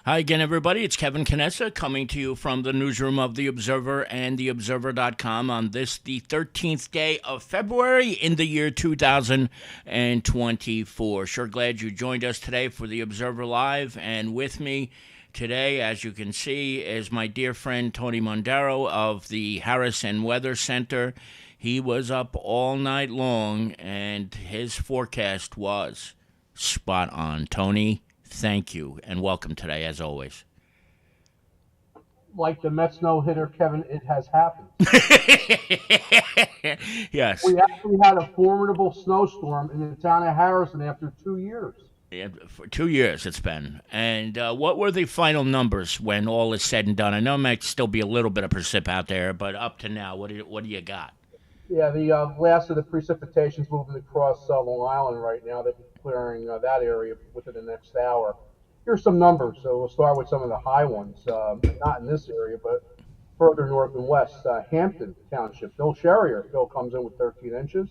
Hi again, everybody. It's Kevin Canessa coming to you from the newsroom of The Observer and TheObserver.com on this, the 13th day of February in the year 2024. Sure glad you joined us today for The Observer Live. And with me today, as you can see, is my dear friend Tony Mondaro of the Harrison Weather Center. He was up all night long, and his forecast was spot on. Tony, thank you, and welcome today, as always. Like the Mets no-hitter, Kevin, it has happened. Yes. We actually had a formidable snowstorm in the town of Harrison after 2 years. Yeah, for 2 years it's been. And what were the final numbers when all is said and done? I know there might still be a little bit of precip out there, but up to now, what do you got? Yeah, the last of the precipitation's moving across Long Island right now. They're clearing that area within the next hour. Here's some numbers. So we'll start with some of the high ones. Not in this area, but further north and west. Hampton Township. Bill Sherrier. Bill comes in with 13 inches.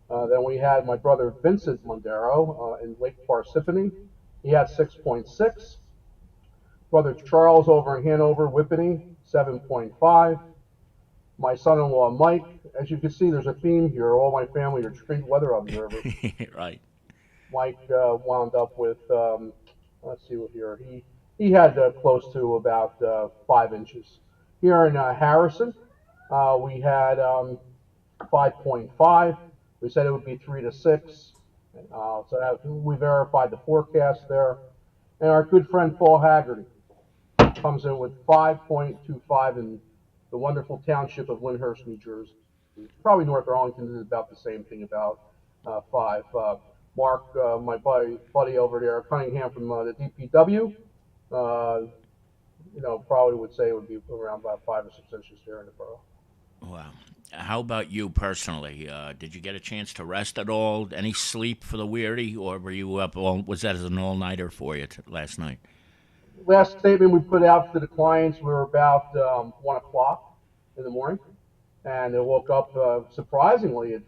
Then we had my brother Vincent Mondaro in Lake Parsippany. He had 6.6. Brother Charles over in Hanover, Whippany, 7.5. My son-in-law Mike. As you can see, there's a theme here. All my family are trained weather observers. Right. Mike wound up with, let's see what here. He had close to about 5 inches. Here in Harrison, we had 5.5. We said it would be 3 to 6. So we verified the forecast there. And our good friend Paul Haggerty comes in with 5.25 in the wonderful township of Lyndhurst, New Jersey. Probably North Arlington is about the same thing, about 5. Mark, my buddy over there, Cunningham from the DPW, uh, probably would say it would be around about 5 or 6 inches here in the borough. Wow. How about you personally? Did you get a chance to rest at all? Any sleep for the weary, or were you up all? Was that as an all-nighter for you last night? Last statement we put out to the clients were about 1 o'clock in the morning, and they woke up surprisingly at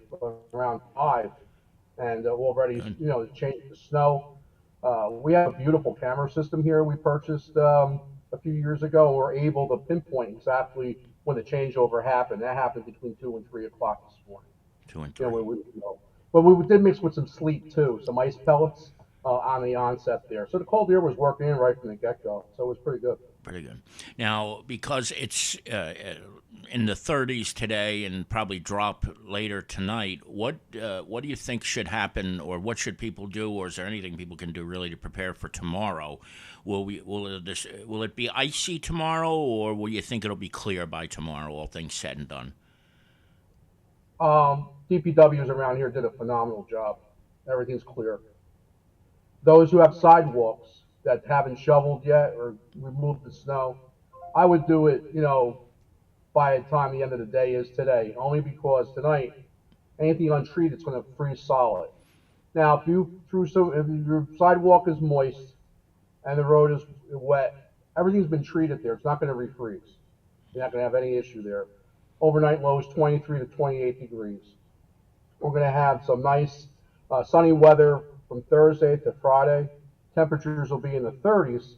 around 5, and already Good. changed the snow. We have a beautiful camera system here we purchased a few years ago. We're able to pinpoint exactly when the changeover happened. That happened between 2 and 3 o'clock this morning. Two and You know, three. but we did mix with some sleet too, some ice pellets on the onset there. So the cold air was working in right from the get go. So it was pretty good. Pretty good. Now, because it's in the 30s today and probably drop later tonight, what do you think should happen, or what should people do, or is there anything people can do really to prepare for tomorrow? Will it be icy tomorrow, or will you think it'll be clear by tomorrow, all things said and done? DPWs around here did a phenomenal job. Everything's clear. Those who have sidewalks that haven't shoveled yet or removed the snow, I would do it, by the time the end of the day is today, only because tonight, anything untreated is going to freeze solid. Now, if your sidewalk is moist and the road is wet, everything's been treated there. It's not going to refreeze. You're not going to have any issue there. Overnight lows 23 to 28 degrees. We're going to have some nice sunny weather from Thursday to Friday. Temperatures will be in the 30s,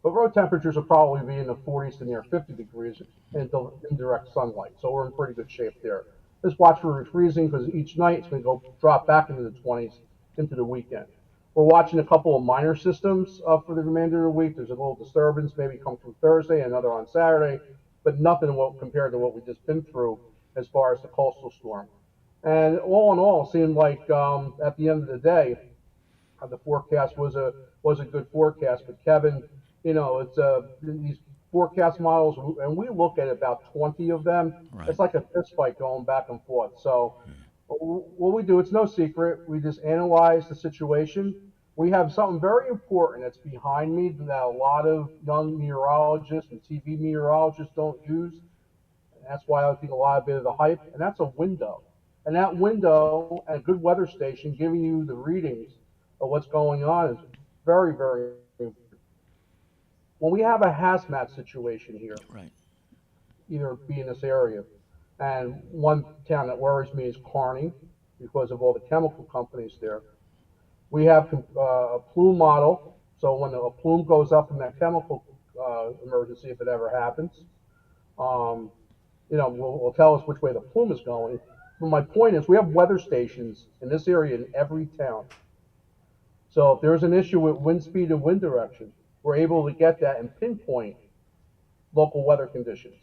but road temperatures will probably be in the 40s to near 50 degrees in indirect sunlight. So we're in pretty good shape there. Just watch for refreezing because each night it's going to go drop back into the 20s into the weekend. We're watching a couple of minor systems for the remainder of the week. There's a little disturbance maybe come through Thursday, another on Saturday, but nothing compared to what we've just been through as far as the coastal storm. And all in all, it seemed like at the end of the day, the forecast was a good forecast. But Kevin, it's these forecast models, and we look at about 20 of them. Right. It's like a fist fight going back and forth. So what we do, it's no secret. We just analyze the situation. We have something very important that's behind me that a lot of young meteorologists and TV meteorologists don't use. And that's why I think a lot of bit of the hype, and that's a window. And that window and a good weather station giving you the readings of what's going on is very, very important. When we have a hazmat situation here, Right. either be in this area, and one town that worries me is Kearney because of all the chemical companies there. We have a plume model So when a plume goes up in that chemical emergency, if it ever happens, um, will tell us which way the plume is going. But my point is, we have weather stations in this area in every town. So if there's an issue with wind speed and wind direction, we're able to get that and pinpoint local weather conditions.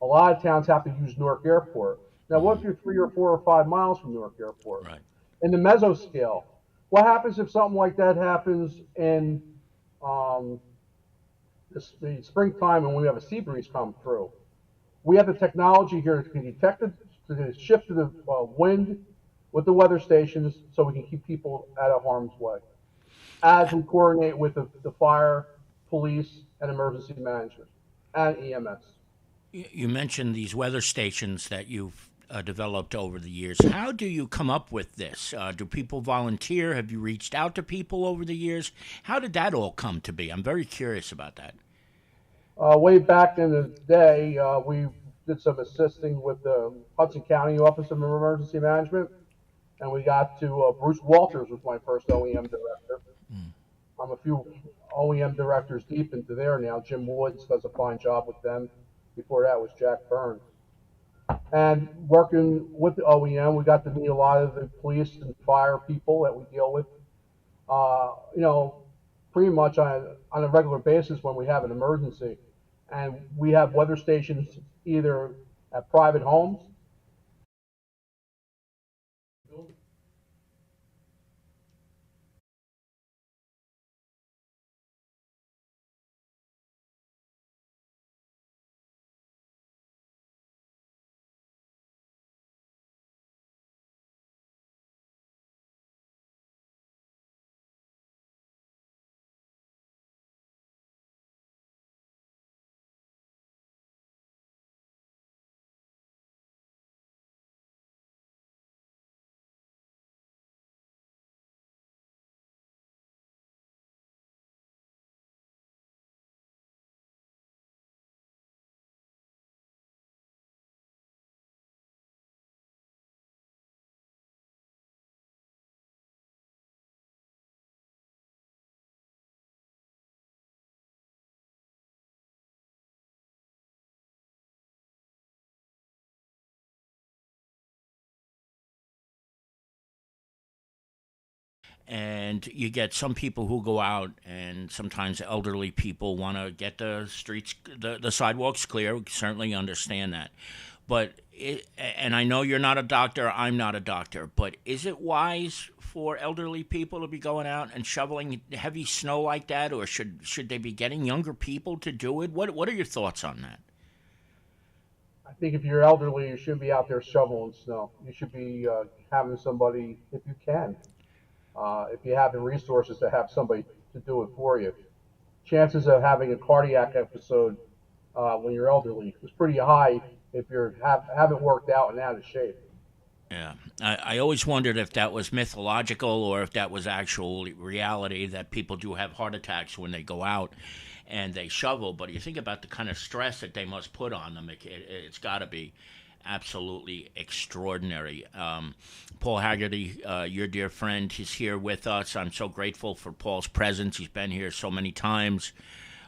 A lot of towns have to use Newark Airport. Now, what if Mm-hmm. you're 3 or 4 or 5 miles from Newark Airport? Right. In the mesoscale, what happens if something like that happens in um, the springtime and when we have a sea breeze come through? We have the technology here to detect it, to shift the wind with the weather stations so we can keep people out of harm's way as we coordinate with the fire, police, and emergency management and EMS. You mentioned these weather stations that you've developed over the years. How do you come up with this? Do people volunteer? Have you reached out to people over the years? How did that all come to be? I'm very curious about that. Way back in the day, we did some assisting with the Hudson County Office of Emergency Management, and we got to Bruce Walters was my first OEM director. I'm a few OEM directors deep into there now. Jim Woods does a fine job with them. Before that was Jack Byrne. And working with the OEM, we got to meet a lot of the police and fire people that we deal with. You know, pretty much on a regular basis when we have an emergency. And we have weather stations either at private homes. And you get some people who go out, and sometimes elderly people want to get the streets, the sidewalks clear. We certainly understand that. But, and I know you're not a doctor, I'm not a doctor, but is it wise for elderly people to be going out and shoveling heavy snow like that, or should they be getting younger people to do it? What are your thoughts on that? I think if you're elderly, you shouldn't be out there shoveling snow. You should be having somebody, if you can, if you have the resources to have somebody to do it for you. Chances of having a cardiac episode when you're elderly is pretty high if haven't worked out and out of shape. Yeah, I always wondered if that was mythological or if that was actual reality that people do have heart attacks when they go out and they shovel. But you think about the kind of stress that they must put on them, it's got to be absolutely extraordinary. Paul Haggerty, your dear friend, is here with us. I'm so grateful for Paul's presence. He's been here so many times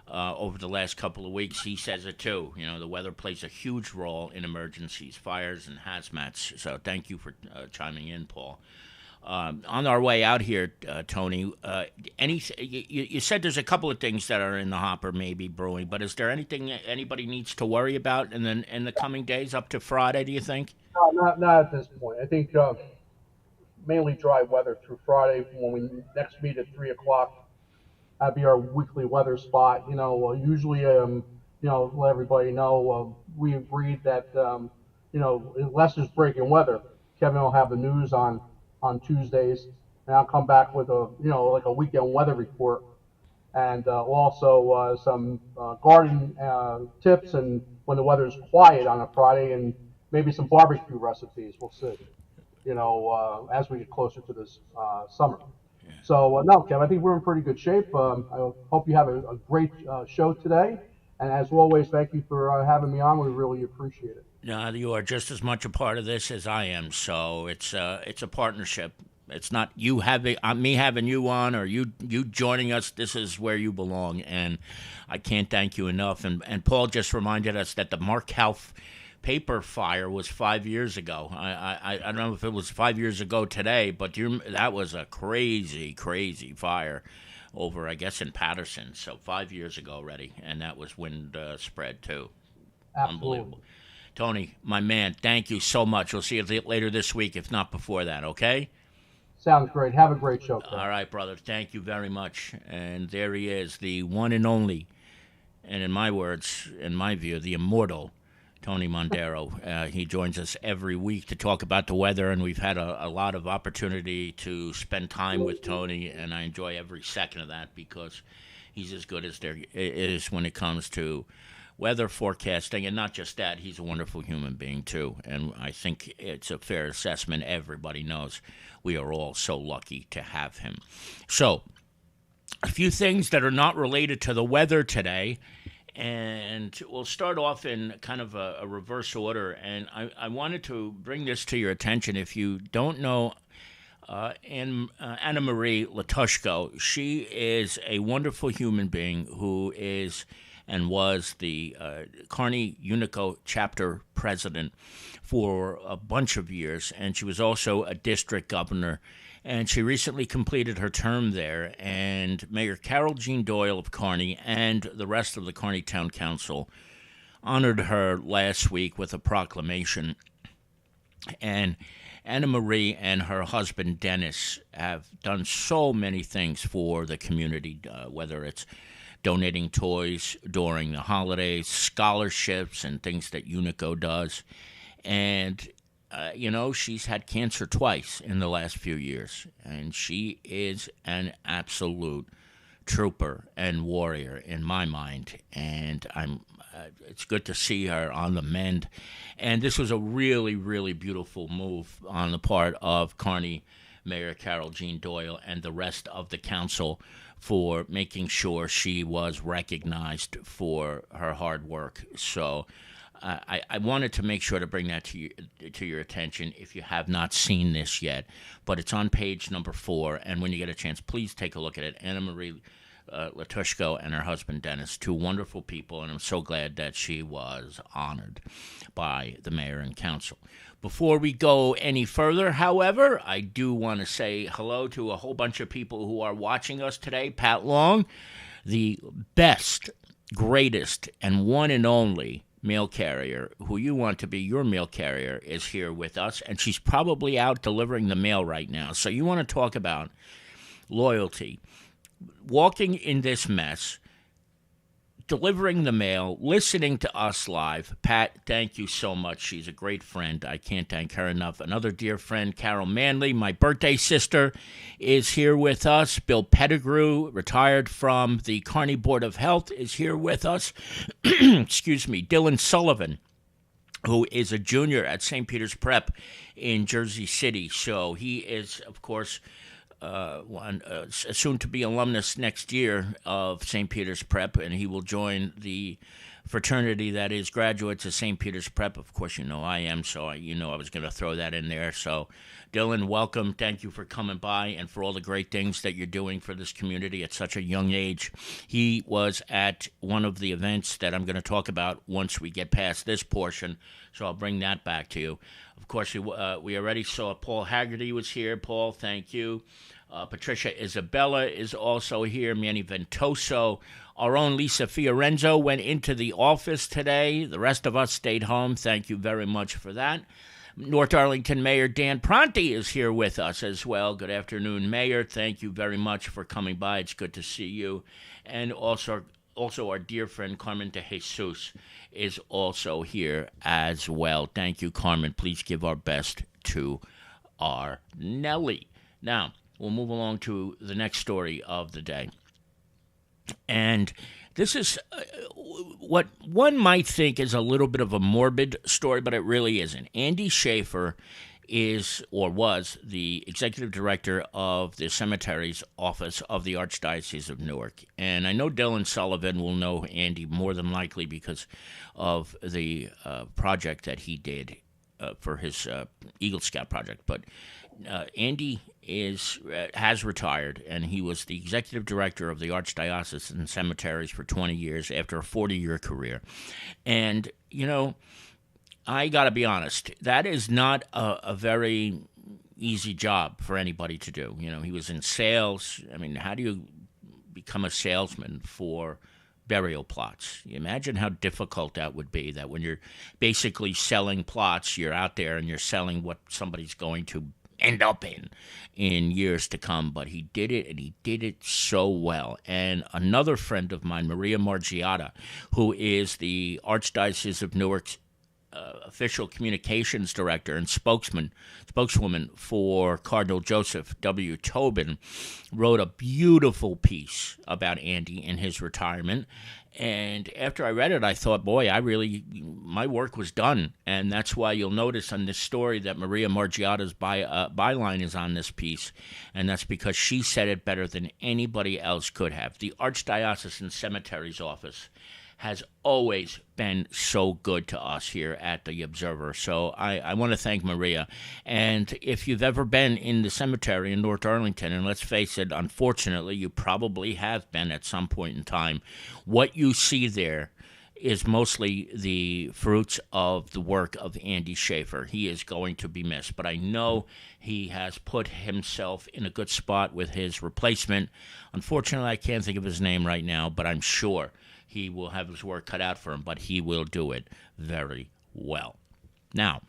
over the last couple of weeks. He says it too. You know, the weather plays a huge role in emergencies, fires, and hazmats. So thank you for chiming in, Paul. On our way out here, Tony, you said there's a couple of things that are in the hopper, maybe brewing, but is there anything anybody needs to worry about in the coming days up to Friday, do you think? No, not at this point. I think mainly dry weather through Friday when we next meet at 3 o'clock. That'd be our weekly weather spot. Usually, let everybody know we agreed that unless there's breaking weather, Kevin will have the news on Tuesdays, and I'll come back with like a weekend weather report, and also some garden tips, and when the weather's quiet on a Friday, and maybe some barbecue recipes. We'll see. As we get closer to this summer. So no, Kev, I think we're in pretty good shape. I hope you have a great show today, and as always, thank you for having me on. We really appreciate it. You are just as much a part of this as I am, so it's a partnership. It's not you having me having you on or you joining us. This is where you belong, and I can't thank you enough. And Paul just reminded us that the Mark Half paper fire was 5 years ago. I don't know if it was 5 years ago today, but that was a crazy fire over, I guess, in Patterson. So 5 years ago already, and that was wind spread too. Absolutely. Unbelievable. Tony, my man, thank you so much. We'll see you later this week, if not before that, okay? Sounds great. Have a great show, Chris. All right, brother. Thank you very much. And there he is, the one and only, and in my words, in my view, the immortal Tony Mondaro. He joins us every week to talk about the weather, and we've had a lot of opportunity to spend time with Tony, and I enjoy every second of that because he's as good as there is when it comes to weather forecasting, and not just that, he's a wonderful human being too. And I think it's a fair assessment. Everybody knows we are all so lucky to have him. So, a few things that are not related to the weather today, and we'll start off in kind of a reverse order. And I wanted to bring this to your attention. If you don't know Anna Marie Latushko, she is a wonderful human being who is and was the Kearney Unico chapter president for a bunch of years, and she was also a district governor, and she recently completed her term there, and Mayor Carol Jean Doyle of Kearney and the rest of the Kearney Town Council honored her last week with a proclamation, and Anna Marie and her husband Dennis have done so many things for the community, whether it's donating toys during the holidays, scholarships, and things that Unico does. And, she's had cancer twice in the last few years. And she is an absolute trooper and warrior in my mind. And it's good to see her on the mend. And this was a really, really beautiful move on the part of Kearney Mayor Carol Jean Doyle and the rest of the council for making sure she was recognized for her hard work. So I wanted to make sure to bring that to your attention if you have not seen this yet. But it's on page number 4, and when you get a chance, please take a look at it. Anna Marie Latushko and her husband Dennis, two wonderful people, and I'm so glad that she was honored by the mayor and council. Before we go any further, however, I do want to say hello to a whole bunch of people who are watching us today. Pat Long, the best, greatest, and one and only mail carrier who you want to be your mail carrier, is here with us, and she's probably out delivering the mail right now. So you want to talk about loyalty. Walking in this mess, delivering the mail, listening to us live. Pat, thank you so much. She's a great friend. I can't thank her enough. Another dear friend, Carol Manley, my birthday sister, is here with us. Bill Pettigrew, retired from the Kearney Board of Health, is here with us. Excuse me. Dylan Sullivan, who is a junior at St. Peter's Prep in Jersey City. So he is, of course, soon-to-be alumnus next year of St. Peter's Prep, and he will join the fraternity that is graduates of St. Peter's Prep. Of course, you know I am, so I was going to throw that in there. So, Dylan, welcome. Thank you for coming by and for all the great things that you're doing for this community at such a young age. He was at one of the events that I'm going to talk about once we get past this portion, so I'll bring that back to you. Of course, we already saw Paul Haggerty was here. Paul, thank you. Patricia Isabella is also here. Manny Ventoso. Our own Lisa Fiorenzo went into the office today. The rest of us stayed home. Thank you very much for that. North Arlington Mayor Dan Pronti is here with us as well. Good afternoon, Mayor. Thank you very much for coming by. It's good to see you. And also our dear friend Carmen de Jesus is also here as well. Thank you, Carmen. Please give our best to our Nellie. Now, we'll move along to the next story of the day. And this is what one might think is a little bit of a morbid story, but it really isn't. Andy Schaefer is or was the executive director of the cemeteries office of the Archdiocese of Newark. And I know Dylan Sullivan will know Andy more than likely because of the project that he did for his Eagle Scout project. But Andy has retired, and he was the executive director of the Archdiocesan Cemeteries for 20 years after a 40-year career. And, I got to be honest, that is not a very easy job for anybody to do. He was in sales. I mean, how do you become a salesman for burial plots? You imagine how difficult that would be, that when you're basically selling plots, you're out there and you're selling what somebody's going to end up in years to come. But he did it, and he did it so well. And another friend of mine, Maria Margiotta, who is the Archdiocese of Newark's official communications director and spokeswoman for Cardinal Joseph W. Tobin, wrote a beautiful piece about Andy and his retirement. And after I read it, I thought, boy, my work was done. And that's why you'll notice on this story that Maria Margiotta's byline is on this piece. And that's because she said it better than anybody else could have. The Archdiocesan Cemeteries Office has always been so good to us here at the Observer. So I want to thank Maria. And if you've ever been in the cemetery in North Arlington, and let's face it, unfortunately, you probably have been at some point in time, what you see there is mostly the fruits of the work of Andy Schaefer. He is going to be missed, but I know he has put himself in a good spot with his replacement. Unfortunately, I can't think of his name right now, but I'm sure he will have his work cut out for him, but he will do it very well. Now,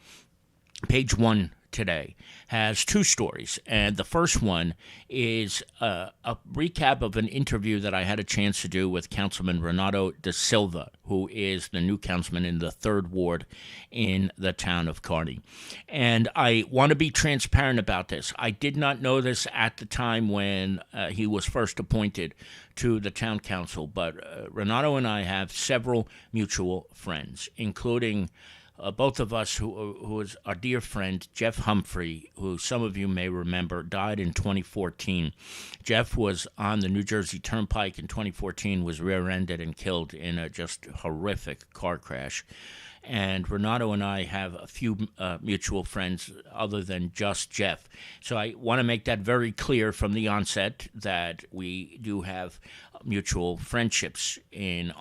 page one today has two stories, and the first one is a recap of an interview that I had a chance to do with Councilman Renato da Silva, who is the new councilman in the 3rd Ward in the town of Kearney. And I want to be transparent about this. I did not know this at the time when he was first appointed to the town council, but Renato and I have several mutual friends, including both of us, who is our dear friend Jeff Humphrey, who some of you may remember died in 2014. Jeff was on the New Jersey Turnpike in 2014, was rear-ended and killed in a just horrific car crash. And Renato and I have a few mutual friends other than just Jeff. So I want to make that very clear from the onset, that we do have mutual friendships in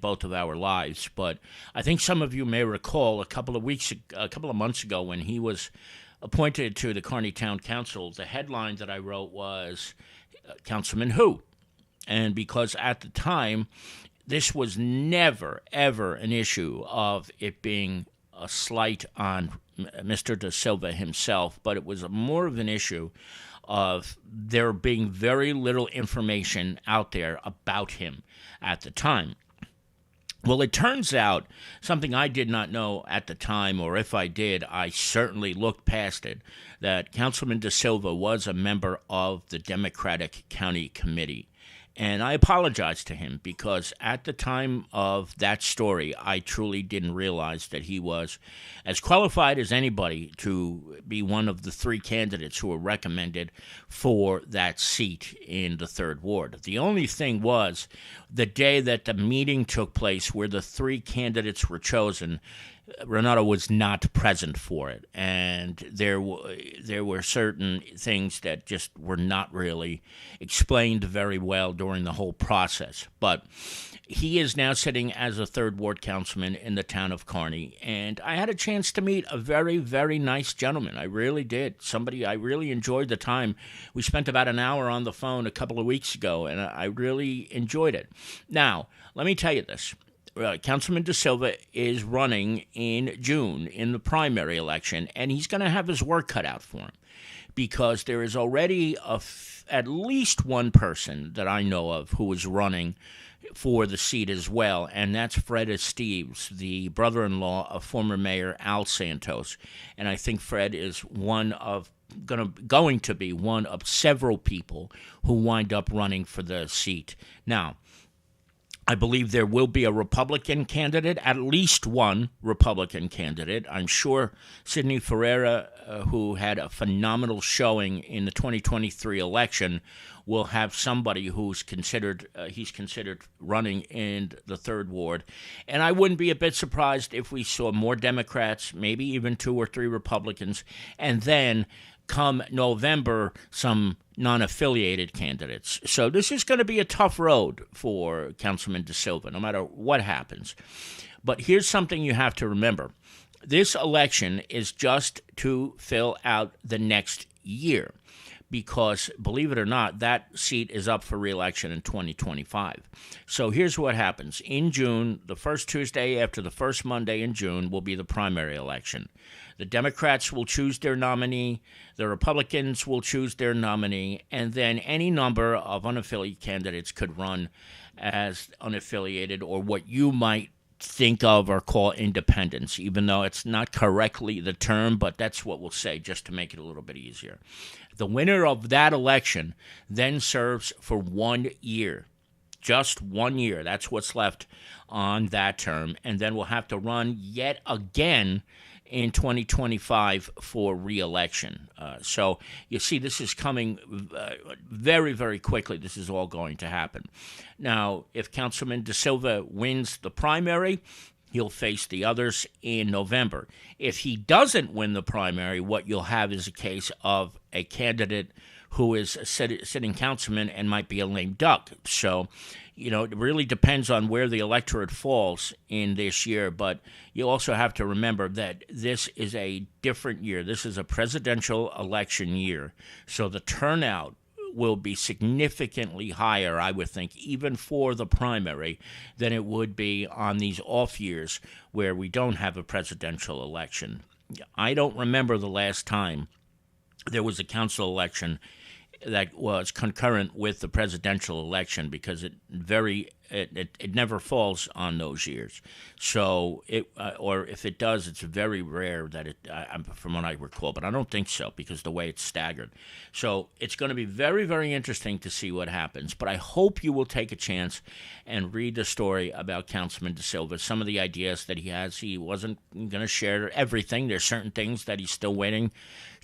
both of our lives. But I think some of you may recall a couple of months ago, when he was appointed to the Kearney Town Council, the headline that I wrote was Councilman Who? And because at the time, this was never, ever an issue of it being a slight on Mr. Da Silva himself, but it was more of an issue of there being very little information out there about him at the time. Well, it turns out, something I did not know at the time, or if I did, I certainly looked past it, that Councilman Da Silva was a member of the Democratic County Committee. And I apologize to him, because at the time of that story, I truly didn't realize that he was as qualified as anybody to be one of the 3 candidates who were recommended for that seat in the 3rd Ward. The only thing was, the day that the meeting took place where the 3 candidates were chosen, Renato was not present for it, and there were certain things that just were not really explained very well during the whole process. But he is now sitting as a 3rd Ward councilman in the town of Kearney, and I had a chance to meet a very, very nice gentleman. I really did. Somebody I really enjoyed the time. We spent about an hour on the phone a couple of weeks ago, and I really enjoyed it. Now, let me tell you this. Councilman Da Silva is running in June in the primary election, and he's going to have his work cut out for him, because there is already at least one person that I know of who is running for the seat as well, and that's Fred Esteves, the brother-in-law of former Mayor Al Santos. And I think Fred is going to be one of several people who wind up running for the seat. Now, I believe there will be a Republican candidate, at least one Republican candidate. I'm sure Sidney Ferreira, who had a phenomenal showing in the 2023 election, will have somebody who's considered running in the 3rd Ward. And I wouldn't be a bit surprised if we saw more Democrats, maybe even 2 or 3 Republicans, and then come November, some non-affiliated candidates. So this is going to be a tough road for Councilman De Silva, no matter what happens. But here's something you have to remember. This election is just to fill out the next year because, believe it or not, that seat is up for re-election in 2025. So here's what happens. In June, the first Tuesday after the first Monday in June will be the primary election. The Democrats will choose their nominee, the Republicans will choose their nominee, and then any number of unaffiliated candidates could run as unaffiliated, or what you might think of or call independents, even though it's not correctly the term, but that's what we'll say just to make it a little bit easier. The winner of that election then serves for 1 year. Just 1 year. That's what's left on that term. And then we'll have to run yet again in 2025 for re-election. So you see, this is coming very, very quickly. This is all going to happen. Now, if Councilman De Silva wins the primary, he'll face the others in November. If he doesn't win the primary, what you'll have is a case of a candidate who is a sitting councilman and might be a lame duck. So, it really depends on where the electorate falls in this year. But you also have to remember that this is a different year. This is a presidential election year. So the turnout will be significantly higher, I would think, even for the primary, than it would be on these off years where we don't have a presidential election. I don't remember the last time there was a council election that was concurrent with the presidential election, because it never falls on those years. So or if it does, it's very rare that it, from what I recall, but I don't think so, because the way it's staggered. So it's going to be very, very interesting to see what happens. But I hope you will take a chance and read the story about Councilman De Silva, some of the ideas that he has. He wasn't going to share everything. There's certain things that he's still waiting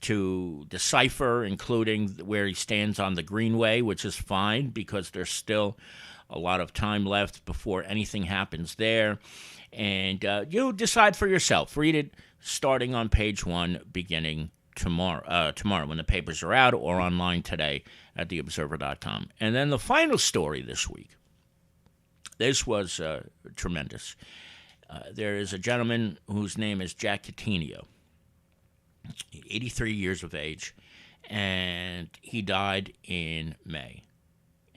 to decipher, including where he stands on the Greenway, which is fine because there's still a lot of time left before anything happens there. And you decide for yourself. Read it starting on page 1, beginning tomorrow when the papers are out, or online today at theobserver.com. And then the final story this week. This was tremendous. There is a gentleman whose name is Jack Coutinho, 83 years of age, and he died in May.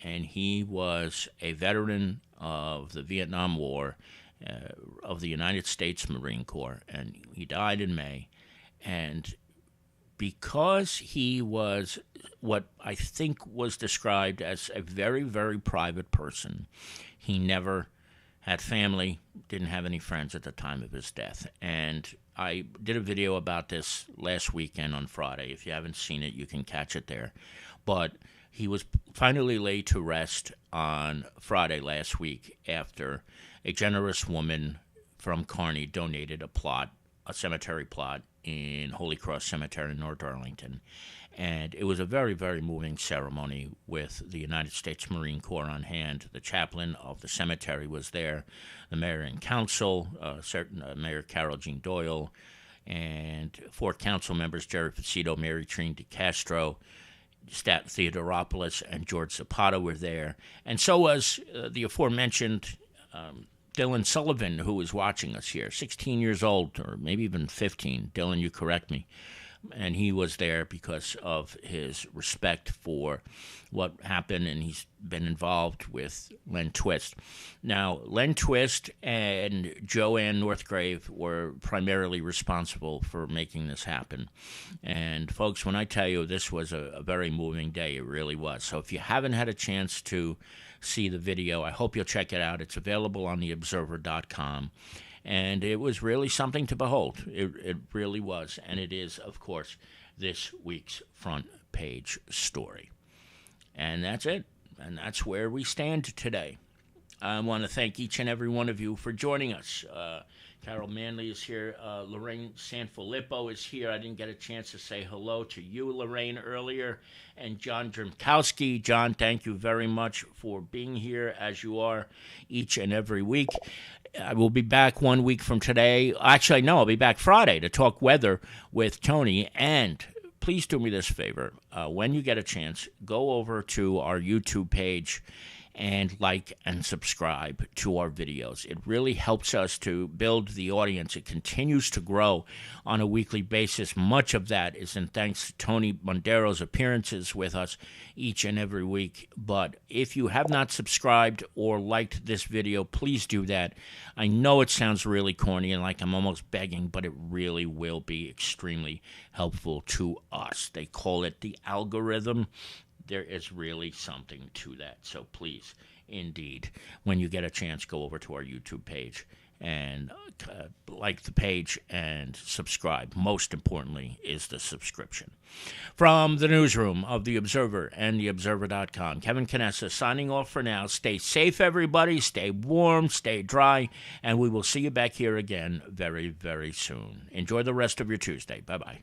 And he was a veteran of the Vietnam War, of the United States Marine Corps, and he died in May. And because he was what I think was described as a very, very private person, he never had family, didn't have any friends at the time of his death. And I did a video about this last weekend on Friday. If you haven't seen it, you can catch it there. But he was finally laid to rest on Friday last week after a generous woman from Kearney donated a cemetery plot in Holy Cross Cemetery in North Arlington. And it was a very, very moving ceremony with the United States Marine Corps on hand. The chaplain of the cemetery was there, the mayor and council, Mayor Carol Jean Doyle, and 4 council members, Jerry Facito, Mary Trine DeCastro, Stat Theodoropoulos, and George Zapata were there. And so was the aforementioned Dylan Sullivan, who was watching us here, 16 years old, or maybe even 15. Dylan, you correct me. And he was there because of his respect for what happened, and he's been involved with Len Twist. Now, Len Twist and Joanne Northgrave were primarily responsible for making this happen. And, folks, when I tell you this was a very moving day, it really was. So if you haven't had a chance to see the video, I hope you'll check it out. It's available on theobserver.com. And it was really something to behold. It really was. And it is, of course, this week's front page story. And that's it. And that's where we stand today. I want to thank each and every one of you for joining us. Carol Manley is here. Lorraine Sanfilippo is here. I didn't get a chance to say hello to you, Lorraine, earlier. And John Drimkowski. John, thank you very much for being here, as you are each and every week. I will be back 1 week from today. Actually, no, I'll be back Friday to talk weather with Tony and please do me this favor. When you get a chance, go over to our YouTube page and like and subscribe to our videos. It really helps us to build the audience. It continues to grow on a weekly basis. Much of that is in thanks to Tony Mondero's appearances with us each and every week. But if you have not subscribed or liked this video, please do that. I know it sounds really corny and like I'm almost begging, but it really will be extremely helpful to us. They call it the algorithm. There is really something to that. So please, indeed, when you get a chance, go over to our YouTube page and like the page and subscribe. Most importantly is the subscription. From the newsroom of The Observer and TheObserver.com, Kevin Canessa signing off for now. Stay safe, everybody. Stay warm, stay dry, and we will see you back here again very, very soon. Enjoy the rest of your Tuesday. Bye-bye.